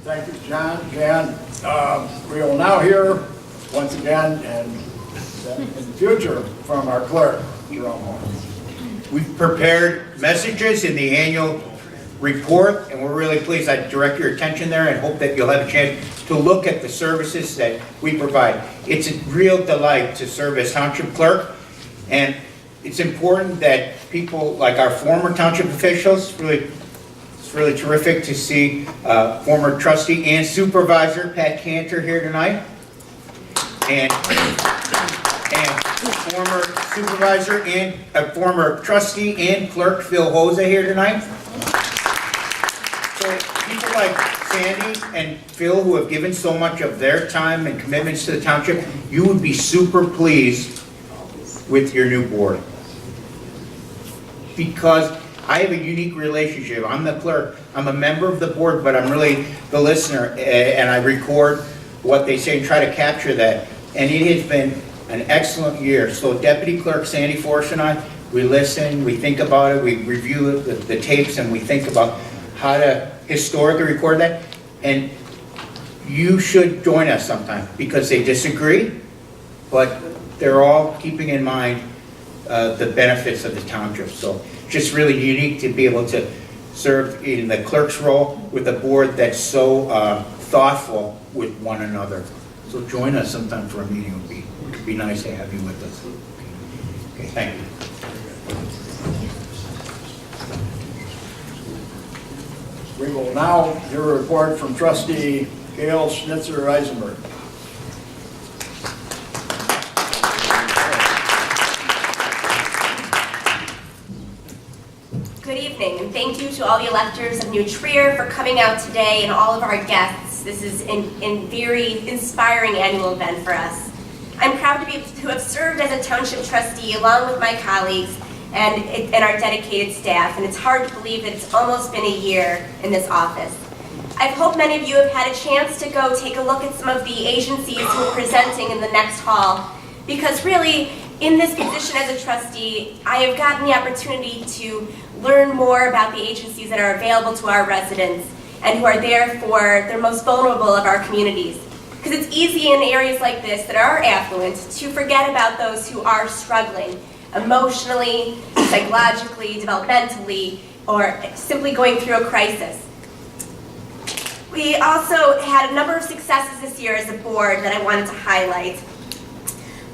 Thank you, John. Jan, we will now hear once again and in the future from our clerk, Jerome Holmes. We've prepared messages in the annual report, and we're really pleased. I direct your attention there and hope that you'll have a chance to look at the services that we provide. It's a real delight to serve as township clerk, and it's important that people like our former township officials, it's really terrific to see former trustee and supervisor Pat Cantor here tonight, and former supervisor and former trustee and clerk Phil Hosa here tonight. So people like Sandy and Phil, who have given so much of their time and commitments to the township, you would be super pleased with your new board. Because I have a unique relationship. I'm the clerk, I'm a member of the board, but I'm really the listener, and I record what they say and try to capture that. And it has been an excellent year. So Deputy Clerk Sandy Forrest and I, we listen, we think about it, we review the tapes, and we think about how to historically record that. And you should join us sometime, because they disagree, but they're all keeping in mind the benefits of the township. So just really unique to be able to serve in the clerk's role with a board that's so thoughtful with one another. So join us sometime for a meeting. It would be nice to have you with us. Okay, thank you. We will now hear a report from Trustee Gail Schnitzer-Eisenberg. Good evening, and thank you to all the electors of New Trier for coming out today and all of our guests. This is a very inspiring annual event for us. I'm proud to have served as a township trustee along with my colleagues and our dedicated staff, and it's hard to believe that it's almost been a year in this office. I hope many of you have had a chance to go take a look at some of the agencies who are presenting in the next hall, because really, in this position as a trustee, I have gotten the opportunity to learn more about the agencies that are available to our residents and who are there for the most vulnerable of our communities. Because it's easy in areas like this that are affluent to forget about those who are struggling emotionally, psychologically, developmentally, or simply going through a crisis. We also had a number of successes this year as a board that I wanted to highlight.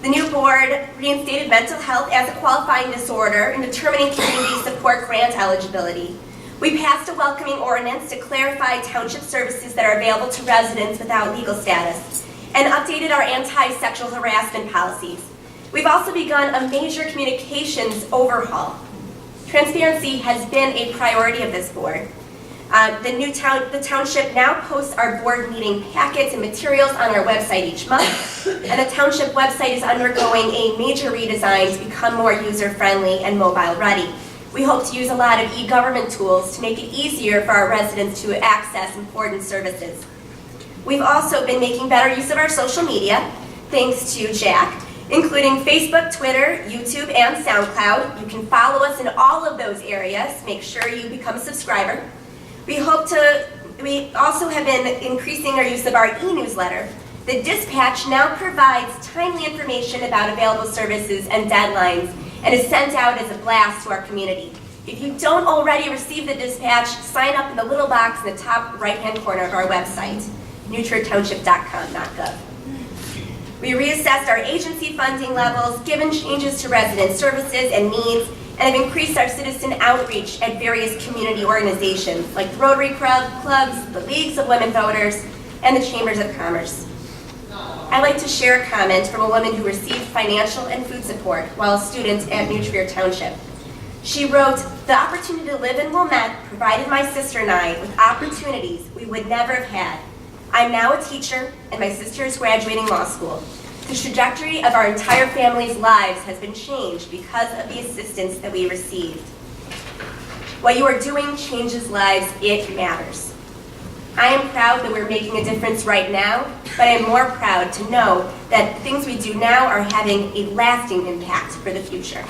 The new board reinstated mental health as a qualifying disorder in determining community support grant eligibility. We passed a welcoming ordinance to clarify township services that are available to residents without legal status, and updated our anti-sexual harassment policies. We've also begun a major communications overhaul. Transparency has been a priority of this board. The township now posts our board meeting packets and materials on our website each month, and the township website is undergoing a major redesign to become more user-friendly and mobile-ready. We hope to use a lot of e-government tools to make it easier for our residents to access important services. We've also been making better use of our social media, thanks to Jack, including Facebook, Twitter, YouTube, and SoundCloud. You can follow us in all of those areas. Make sure you become a subscriber. We also have been increasing our use of our e-newsletter. The Dispatch now provides timely information about available services and deadlines and is sent out as a blast to our community. If you don't already receive the Dispatch, sign up in the little box in the top right-hand corner of our website, newtriertownship.com.gov. We reassessed our agency funding levels, given changes to resident services and needs, and have increased our citizen outreach at various community organizations like the Rotary Clubs, the Leagues of Women Voters, and the Chambers of Commerce. I'd like to share a comment from a woman who received financial and food support while a student at New Trier Township. She wrote, "The opportunity to live in Wilmette provided my sister and I with opportunities we would never have had. I'm now a teacher, and my sister is graduating law school. The trajectory of our entire family's lives has been changed because of the assistance that we received. What you are doing changes lives. It matters. I am proud that we're making a difference right now, but I'm more proud to know that things we do now are having a lasting impact for the future."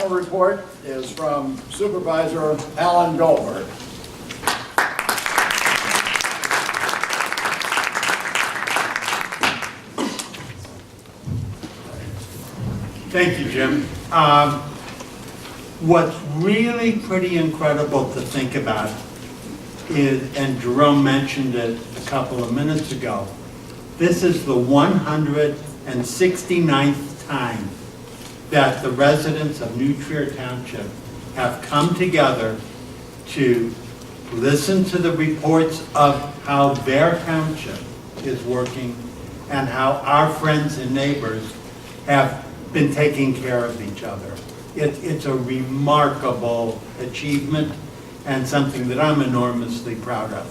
final report is from Supervisor Alan Goldberg. Thank you, Jim. What's really pretty incredible to think about is, and Jerome mentioned it a couple of minutes ago, this is the 169th time that the residents of New Trier Township have come together to listen to the reports of how their township is working and how our friends and neighbors have been taking care of each other. It's a remarkable achievement and something that I'm enormously proud of.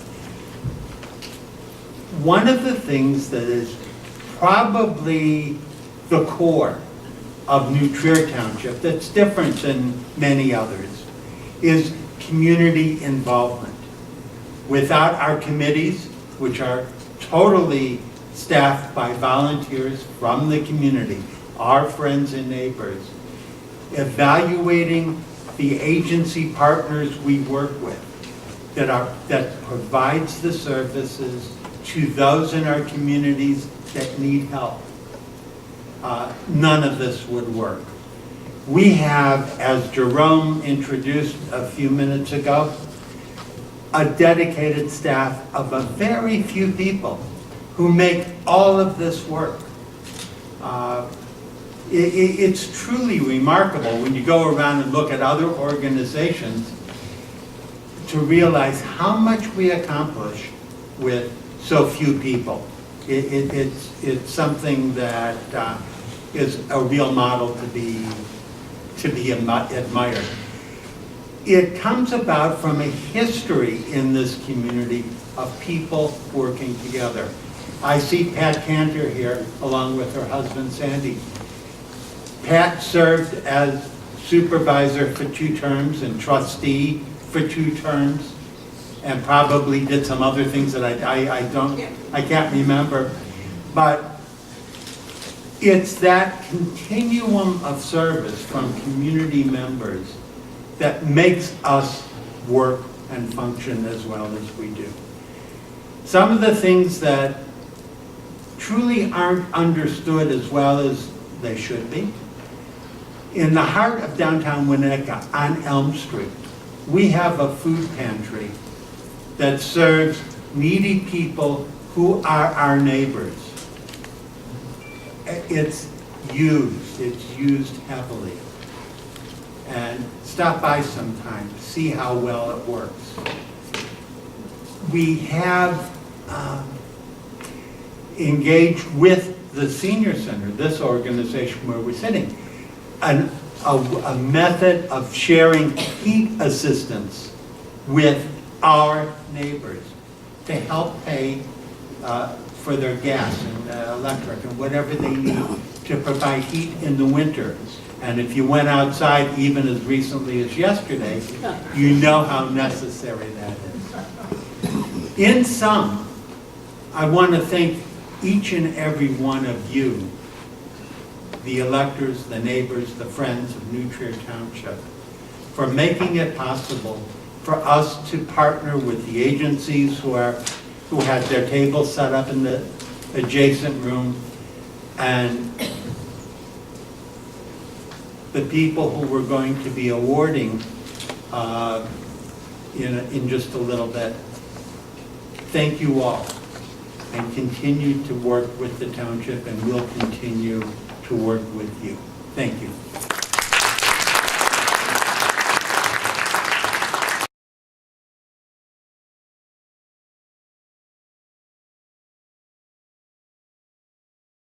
One of the things that is probably the core of New Trier Township that's different than many others is community involvement. Without our committees, which are totally staffed by volunteers from the community, our friends and neighbors, evaluating the agency partners we work with that provides the services to those in our communities that need help. None of this would work. We have, as Jerome introduced a few minutes ago, a dedicated staff of a very few people who make all of this work. It's truly remarkable when you go around and look at other organizations to realize how much we accomplish with so few people. It's something that is a real model to be admired. It comes about from a history in this community of people working together. I see Pat Cantor here along with her husband Sandy. Pat served as supervisor for 2 terms and trustee for 2 terms, and probably did some other things that I can't remember. But it's that continuum of service from community members that makes us work and function as well as we do. Some of the things that truly aren't understood as well as they should be. In the heart of downtown Winnetka, on Elm Street, we have a food pantry that serves needy people who are our neighbors. It's used heavily. And stop by sometime, see how well it works. We have engaged with the Senior Center, this organization where we're sitting, a method of sharing heat assistance with our neighbors to help pay for their gas and electric and whatever they need to provide heat in the winter. And if you went outside even as recently as yesterday, you know how necessary that is. In sum, I want to thank each and every one of you, the electors, the neighbors, the friends of New Trier Township, for making it possible for us to partner with the agencies who had their tables set up in the adjacent room, and the people who we're going to be awarding in just a little bit. Thank you all, and continue to work with the township, and we'll continue to work with you. Thank you.